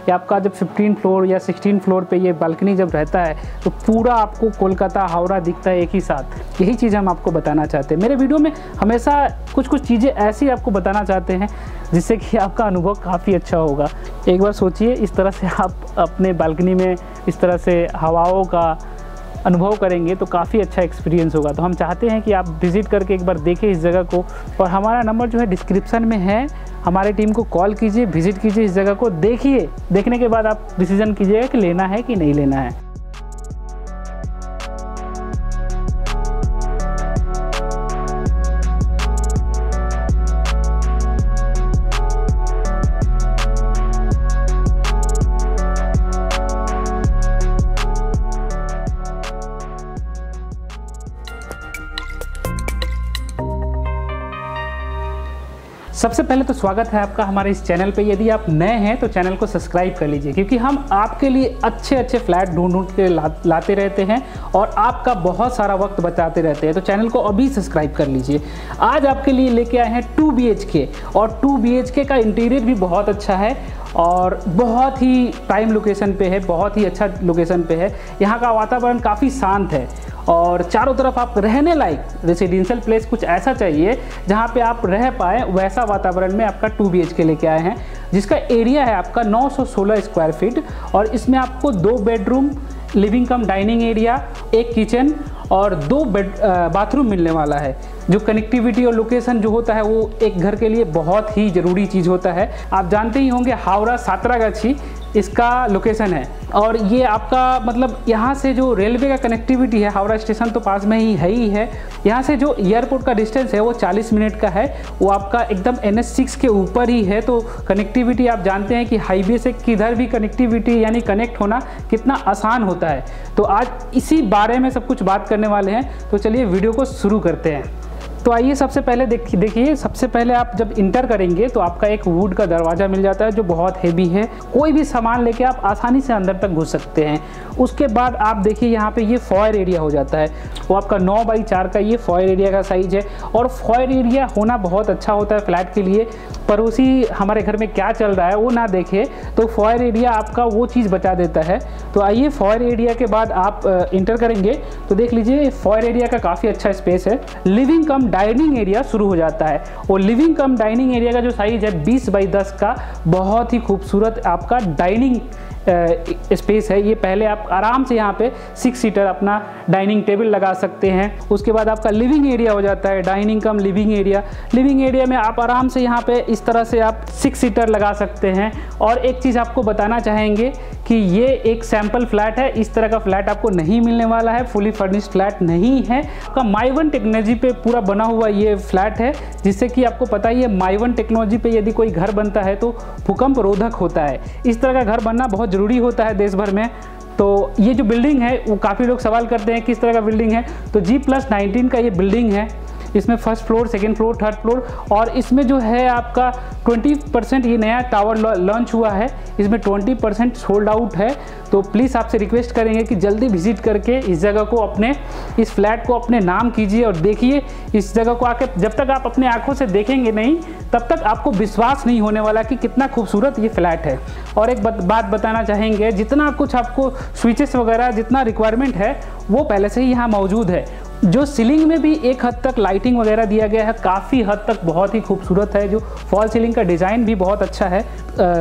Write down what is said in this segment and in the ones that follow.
या आपका जब 15 फ्लोर या 16 फ्लोर पे ये बालकनी जब रहता है तो पूरा आपको कोलकाता हावड़ा दिखता है एक ही साथ। यही चीज़ हम आपको बताना चाहते हैं। मेरे वीडियो में हमेशा कुछ चीज़ें ऐसी आपको बताना चाहते हैं जिससे कि आपका अनुभव काफ़ी अच्छा होगा। एक बार सोचिए, इस तरह से आप अपने बालकनी में इस तरह से हवाओं का अनुभव करेंगे तो काफ़ी अच्छा एक्सपीरियंस होगा। तो हम चाहते हैं कि आप विज़िट करके एक बार देखें इस जगह को, और हमारा नंबर जो है डिस्क्रिप्शन में है। हमारे टीम को कॉल कीजिए, विज़िट कीजिए इस जगह को, देखिए, देखने के बाद आप डिसीजन कीजिएगा कि लेना है कि नहीं लेना है। सबसे पहले तो स्वागत है आपका हमारे इस चैनल पे। यदि आप नए हैं तो चैनल को सब्सक्राइब कर लीजिए, क्योंकि हम आपके लिए अच्छे फ्लैट ढूंढ के लाते रहते हैं और आपका बहुत सारा वक्त बचाते रहते हैं। तो चैनल को अभी सब्सक्राइब कर लीजिए। आज आपके लिए लेके आए हैं 2 BHK, और 2 BHK का इंटीरियर भी बहुत अच्छा है और बहुत ही प्राइम लोकेशन पे है, बहुत ही अच्छा लोकेशन पे है। यहाँ का वातावरण काफ़ी शांत है और चारों तरफ आप रहने लायक रेसिडेंशियल प्लेस कुछ ऐसा चाहिए जहाँ पे आप रह पाएँ, वैसा वातावरण में आपका 2 BHK लेके आए हैं, जिसका एरिया है आपका 916 स्क्वायर फीट। और इसमें आपको 2 बेडरूम, लिविंग कम डाइनिंग एरिया, एक किचन और 2 बाथरूम मिलने वाला है। जो कनेक्टिविटी और लोकेशन जो होता है वो एक घर के लिए बहुत ही ज़रूरी चीज़ होता है। आप जानते ही होंगे हावड़ा सातरागाछी इसका लोकेशन है, और ये आपका मतलब यहाँ से जो रेलवे का कनेक्टिविटी है, हावड़ा स्टेशन तो पास में ही है। यहाँ से जो एयरपोर्ट का डिस्टेंस है वो 40 मिनट का है। वो आपका एकदम NH6 के ऊपर ही है। तो कनेक्टिविटी आप जानते हैं कि हाईवे से किधर भी कनेक्टिविटी यानी कनेक्ट होना कितना आसान होता है। तो आज इसी बारे में सब कुछ बात करने वाले हैं। तो चलिए वीडियो को शुरू करते हैं। तो आइए सबसे पहले देखिए, सबसे पहले आप जब इंटर करेंगे तो आपका एक वुड का दरवाज़ा मिल जाता है जो बहुत हेवी है। कोई भी सामान लेके आप आसानी से अंदर तक घुस सकते हैं। उसके बाद आप देखिए यहाँ पे ये फॉयर एरिया हो जाता है। वो आपका 9x4 का ये फॉयर एरिया का साइज़ है, और फॉयर एरिया होना बहुत अच्छा होता है फ्लैट के लिए। पड़ोसी हमारे घर में क्या चल रहा है वो ना देखे तो फॉयर एरिया आपका वो चीज़ बचा देता है। तो आइए, फॉयर एरिया के बाद आप इंटर करेंगे तो देख लीजिए फॉयर एरिया का काफ़ी अच्छा स्पेस है। लिविंग कम डाइनिंग एरिया शुरू हो जाता है। और लिविंग कम डाइनिंग एरिया का जो साइज है 20x10 का, बहुत ही खूबसूरत आपका डाइनिंग स्पेस है। ये पहले आप आराम से यहाँ पे 6 सीटर अपना डाइनिंग टेबल लगा सकते हैं। उसके बाद आपका लिविंग एरिया हो जाता है, डाइनिंग कम लिविंग एरिया। लिविंग एरिया में आप आराम से यहाँ पे इस तरह से आप 6 सीटर लगा सकते हैं। और एक चीज़ आपको बताना चाहेंगे कि ये एक सैम्पल फ्लैट है, इस तरह का फ्लैट आपको नहीं मिलने वाला है। फुली फर्निश्ड फ्लैट नहीं है। आपका माई1 टेक्नोलॉजी पे पूरा बना हुआ ये फ्लैट है, जिससे कि आपको पता ही है माई1 टेक्नोलॉजी पे यदि कोई घर बनता है तो भूकंप रोधक होता है। इस तरह का घर बनना बहुत ज़रूरी होता है देश भर में। तो ये जो बिल्डिंग है वो काफ़ी लोग सवाल करते हैं किस तरह का बिल्डिंग है। तो G+19 का ये बिल्डिंग है। इसमें first floor, second floor, third floor, और इसमें जो है आपका 20% ये नया टावर लॉन्च हुआ है। इसमें 20% सोल्ड आउट है। तो प्लीज़ आपसे रिक्वेस्ट करेंगे कि जल्दी विजिट करके इस जगह को, अपने इस फ्लैट को अपने नाम कीजिए और देखिए इस जगह को आके। जब तक आप अपने आंखों से देखेंगे नहीं तब तक आपको विश्वास नहीं होने वाला कि कितना खूबसूरत ये फ्लैट है। और एक बात बताना चाहेंगे, जितना कुछ आपको स्विचेस वगैरह जितना रिक्वायरमेंट है वो पहले से ही यहाँ मौजूद है। जो सीलिंग में भी एक हद तक लाइटिंग वगैरह दिया गया है, काफ़ी हद तक बहुत ही खूबसूरत है। जो फॉल सीलिंग का डिज़ाइन भी बहुत अच्छा है।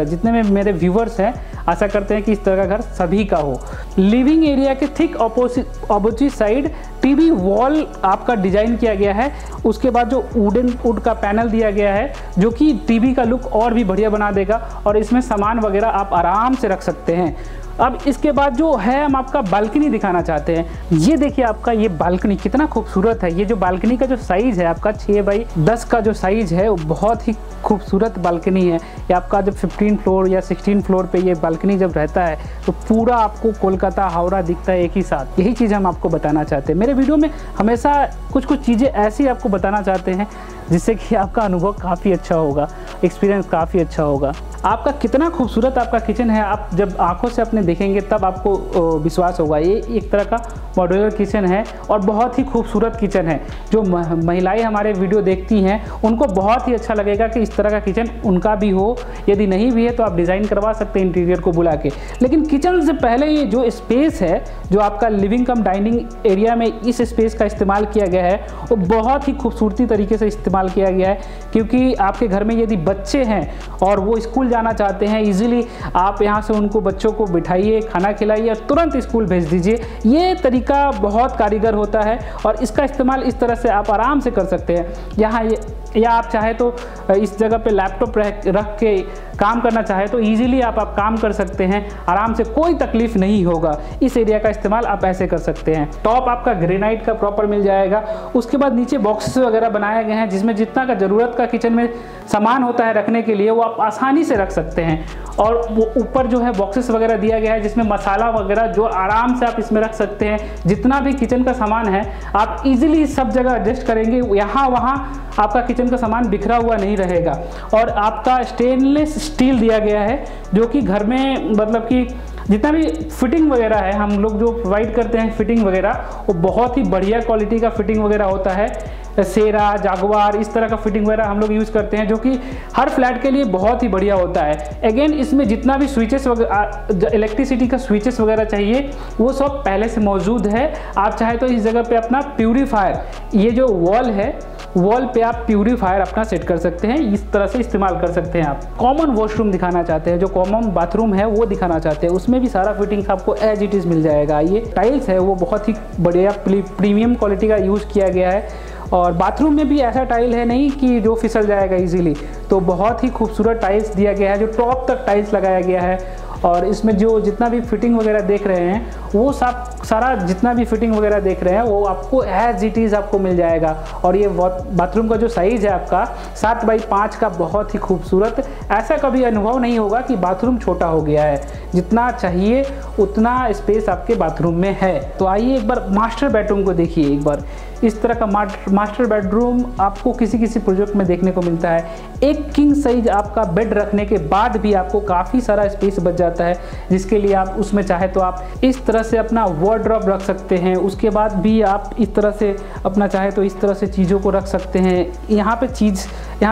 जितने में मेरे व्यूवर्स हैं आशा करते हैं कि इस तरह का घर सभी का हो। लिविंग एरिया के ठीक ऑपोजिट साइड टीवी वॉल आपका डिज़ाइन किया गया है। उसके बाद जो वुड का पैनल दिया गया है जो कि टीवी का लुक और भी बढ़िया बना देगा, और इसमें सामान वगैरह आप आराम से रख सकते हैं। अब इसके बाद जो है हम आपका बालकनी दिखाना चाहते हैं। ये देखिए आपका ये बालकनी कितना खूबसूरत है। ये जो बालकनी का जो साइज़ है आपका 6x10 का जो साइज़ है वो बहुत ही खूबसूरत बालकनी है। ये आपका जब 15 फ्लोर या 16 फ्लोर पे ये बालकनी जब रहता है तो पूरा आपको कोलकाता हावड़ा दिखता है एक ही साथ। यही चीज़ हम आपको बताना चाहते हैं। मेरे वीडियो में हमेशा कुछ चीज़ें ऐसी आपको बताना चाहते हैं जिससे कि आपका अनुभव काफ़ी अच्छा होगा, एक्सपीरियंस काफ़ी अच्छा होगा। आपका कितना खूबसूरत आपका किचन है, आप जब आंखों से अपने देखेंगे तब आपको विश्वास होगा। ये एक तरह का मॉड्यूलर किचन है और बहुत ही खूबसूरत किचन है। जो महिलाएं हमारे वीडियो देखती हैं उनको बहुत ही अच्छा लगेगा कि इस तरह का किचन उनका भी हो। यदि नहीं भी है तो आप डिज़ाइन करवा सकते हैं इंटीरियर को बुला के। लेकिन किचन से पहले ये जो स्पेस है, जो आपका लिविंग कम डाइनिंग एरिया में इस स्पेस का इस्तेमाल किया गया है, वो बहुत ही खूबसूरती तरीके से इस्तेमाल किया गया है। क्योंकि आपके घर में यदि बच्चे हैं और वो स्कूल जाना चाहते हैं, ईजिली आप यहाँ से उनको बच्चों को बिठाइए, खाना खिलाइए और तुरंत स्कूल भेज दीजिए। ये तरीका बहुत कारीगर होता है और इसका इस्तेमाल इस तरह से आप आराम से कर सकते हैं। यहाँ या आप चाहे तो इस जगह पे लैपटॉप रख के काम करना चाहे तो ईजिली आप काम कर सकते हैं आराम से, कोई तकलीफ नहीं होगा। इस एरिया का इस्तेमाल आप ऐसे कर सकते हैं। टॉप आपका ग्रेनाइट का प्रॉपर मिल जाएगा। उसके बाद नीचे बॉक्सेस वगैरह बनाए गए हैं जिसमें जितना का ज़रूरत का किचन में सामान होता है रखने के लिए वो आप आसानी से रख सकते हैं। और वो ऊपर जो है बॉक्सेस वगैरह दिया गया है जिसमें मसाला वगैरह जो आराम से आप इसमें रख सकते हैं। जितना भी किचन का सामान है आप इजीली सब जगह एडजस्ट करेंगे, यहाँ वहाँ आपका किचन का सामान बिखरा हुआ नहीं रहेगा। और आपका स्टेनलेस स्टील दिया गया है जो कि घर में मतलब कि जितना भी फिटिंग वगैरह है हम लोग जो प्रोवाइड करते हैं फिटिंग वगैरह, वो बहुत ही बढ़िया क्वालिटी का फिटिंग वगैरह होता है। सेरा, जागवार, इस तरह का फिटिंग वगैरह हम लोग यूज़ करते हैं जो कि हर फ्लैट के लिए बहुत ही बढ़िया होता है। अगेन इसमें जितना भी स्विचेस वगैरह, इलेक्ट्रिसिटी का स्विचेस वगैरह चाहिए वो सब पहले से मौजूद है। आप चाहे तो इस जगह पे अपना प्यूरीफायर, ये जो वॉल है वॉल पे आप प्यूरीफायर अपना सेट कर सकते हैं, इस तरह से इस्तेमाल कर सकते हैं आप। कॉमन वॉशरूम दिखाना चाहते हैं, जो कॉमन बाथरूम है वो दिखाना चाहते हैं, उसमें भी सारा फिटिंग्स आपको एज इट इज़ मिल जाएगा। ये टाइल्स है वो बहुत ही बढ़िया प्रीमियम क्वालिटी का यूज़ किया गया है। और बाथरूम में भी ऐसा टाइल है नहीं कि जो फिसल जाएगा इजीली, तो बहुत ही खूबसूरत टाइल्स दिया गया है, जो टॉप तक टाइल्स लगाया गया है। और इसमें जो जितना भी फिटिंग वगैरह देख रहे हैं वो सारा जितना भी फिटिंग वगैरह देख रहे हैं वो आपको एज इट इज़ आपको मिल जाएगा। और ये बाथरूम का जो साइज़ है आपका 7x5 का, बहुत ही खूबसूरत। ऐसा कभी अनुभव नहीं होगा कि बाथरूम छोटा हो गया है, जितना चाहिए उतना स्पेस आपके बाथरूम में है। तो आइए एक बार मास्टर बेडरूम को देखिए। एक बार इस तरह का मास्टर बेडरूम आपको किसी प्रोजेक्ट में देखने को मिलता है। एक किंग साइज आपका बेड रखने के बाद भी आपको काफ़ी सारा स्पेस बच जाता है, जिसके लिए आप उसमें चाहे तो आप इस तरह से अपना वार्डरोब रख सकते हैं। उसके बाद भी आप इस तरह से अपना चाहे तो इस तरह से चीज़ों को रख सकते हैं। यहाँ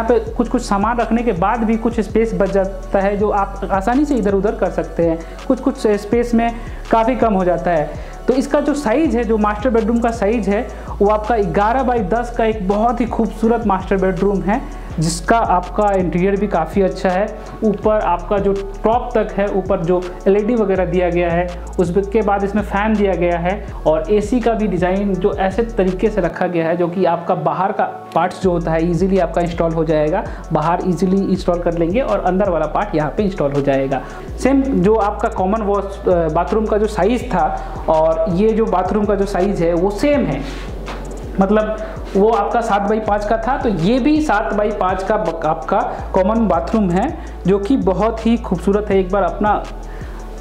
पे कुछ सामान रखने के बाद भी कुछ स्पेस बच जाता है जो आप आसानी से इधर उधर कर सकते हैं। कुछ स्पेस में काफ़ी कम हो जाता है। तो इसका जो साइज़ है, जो मास्टर बेडरूम का साइज़ है, वो आपका 11x10 का एक बहुत ही खूबसूरत मास्टर बेडरूम है, जिसका आपका इंटीरियर भी काफ़ी अच्छा है। ऊपर आपका जो टॉप तक है, ऊपर जो LED वगैरह दिया गया है, उसके बाद इसमें फ़ैन दिया गया है। और AC का भी डिज़ाइन जो ऐसे तरीके से रखा गया है जो कि आपका बाहर का पार्ट्स जो होता है ईजिली आपका इंस्टॉल हो जाएगा, बाहर ईजिली इंस्टॉल कर लेंगे और अंदर वाला पार्ट यहाँ पे इंस्टॉल हो जाएगा। सेम जो आपका कॉमन बाथरूम का जो साइज़ था और ये जो बाथरूम का जो साइज़ है वो सेम है, मतलब वो आपका 7x5 का था, तो ये भी 7x5 का आपका कॉमन बाथरूम है जो कि बहुत ही खूबसूरत है। एक बार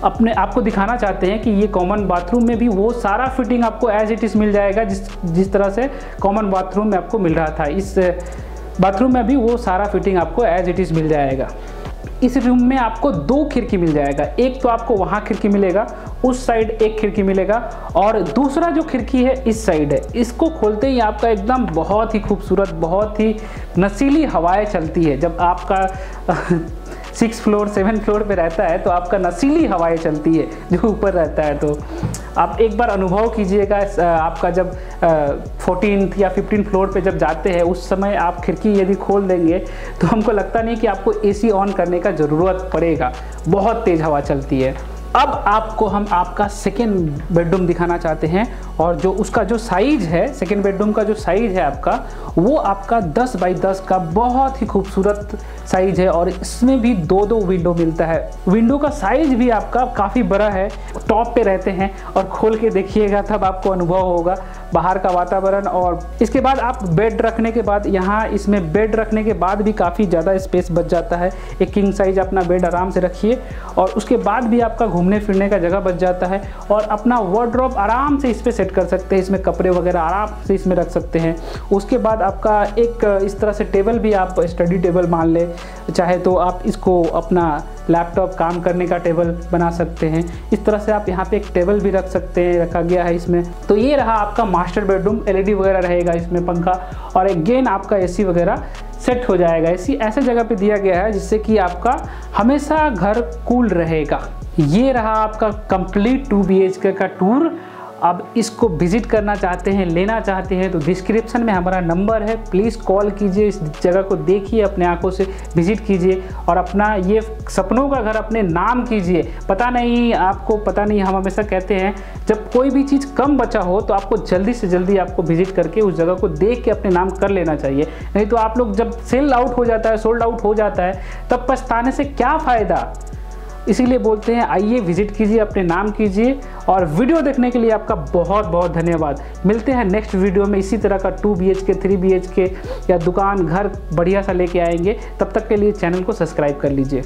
अपने आपको दिखाना चाहते हैं कि ये कॉमन बाथरूम में भी वो सारा फिटिंग आपको एज इट इज़ मिल जाएगा जिस तरह से कॉमन बाथरूम में आपको मिल रहा था। इस बाथरूम में भी वो सारा फिटिंग आपको एज इट इज़ मिल जाएगा। इस रूम में आपको 2 खिड़की मिल जाएगा। एक तो आपको वहाँ खिड़की मिलेगा, उस साइड एक खिड़की मिलेगा, और दूसरा जो खिड़की है इस साइड है। इसको खोलते ही आपका एकदम बहुत ही खूबसूरत, बहुत ही नशीली हवाएं चलती है। जब आपका 6 फ्लोर 7 फ्लोर पे रहता है तो आपका नशीली हवाएं चलती है जो ऊपर रहता है। तो आप एक बार अनुभव कीजिएगा, आपका जब 14th या 15th फ्लोर पे जब जाते हैं उस समय आप खिड़की यदि खोल देंगे तो हमको लगता नहीं कि आपको AC ऑन करने का ज़रूरत पड़ेगा, बहुत तेज़ हवा चलती है। अब आपको हम आपका सेकेंड बेडरूम दिखाना चाहते हैं, और जो उसका जो साइज़ है, सेकेंड बेडरूम का जो साइज़ है आपका, वो आपका 10x10 का बहुत ही खूबसूरत साइज़ है। और इसमें भी 2 विंडो मिलता है। विंडो का साइज़ भी आपका काफ़ी बड़ा है। टॉप पे रहते हैं और खोल के देखिएगा तब आपको अनुभव होगा बाहर का वातावरण। और इसके बाद आप बेड रखने के बाद, यहाँ इसमें बेड रखने के बाद भी काफ़ी ज़्यादा स्पेस बच जाता है। एक किंग साइज अपना बेड आराम से रखिए, और उसके बाद भी आपका घूमने फिरने का जगह बच जाता है और अपना वार्डरोब आराम से इस पर सेट कर सकते हैं। इसमें कपड़े वगैरह आराम से इसमें रख सकते हैं। उसके बाद आपका एक इस तरह से टेबल भी आप स्टडी टेबल मान ले, चाहे तो आप इसको अपना लैपटॉप काम करने का टेबल बना सकते हैं। इस तरह से आप यहाँ पे एक टेबल भी रख सकते हैं, रखा गया है इसमें। तो ये रहा आपका मास्टर बेडरूम। एलईडी वगैरह रहेगा इसमें, पंखा और अगेन आपका एसी वगैरह सेट हो जाएगा। एसी ऐसे जगह पे दिया गया है जिससे कि आपका हमेशा घर कूल रहेगा। ये रहा आपका कंप्लीट 2 BHK का टूर। अब इसको विजिट करना चाहते हैं, लेना चाहते हैं तो डिस्क्रिप्शन में हमारा नंबर है, प्लीज़ कॉल कीजिए। इस जगह को देखिए, अपने आंखों से विजिट कीजिए और अपना ये सपनों का घर अपने नाम कीजिए। पता नहीं आपको, पता नहीं, हम हमेशा कहते हैं जब कोई भी चीज़ कम बचा हो तो आपको जल्दी से जल्दी आपको विजिट करके उस जगह को देख के अपने नाम कर लेना चाहिए। नहीं तो आप लोग जब सेल आउट हो जाता है, सोल्ड आउट हो जाता है, तब पछताने से क्या फ़ायदा। इसीलिए बोलते हैं आइए विजिट कीजिए, अपने नाम कीजिए। और वीडियो देखने के लिए आपका बहुत बहुत धन्यवाद। मिलते हैं नेक्स्ट वीडियो में, इसी तरह का 2 BHK 3 BHK या दुकान घर बढ़िया सा लेके आएंगे। तब तक के लिए चैनल को सब्सक्राइब कर लीजिए।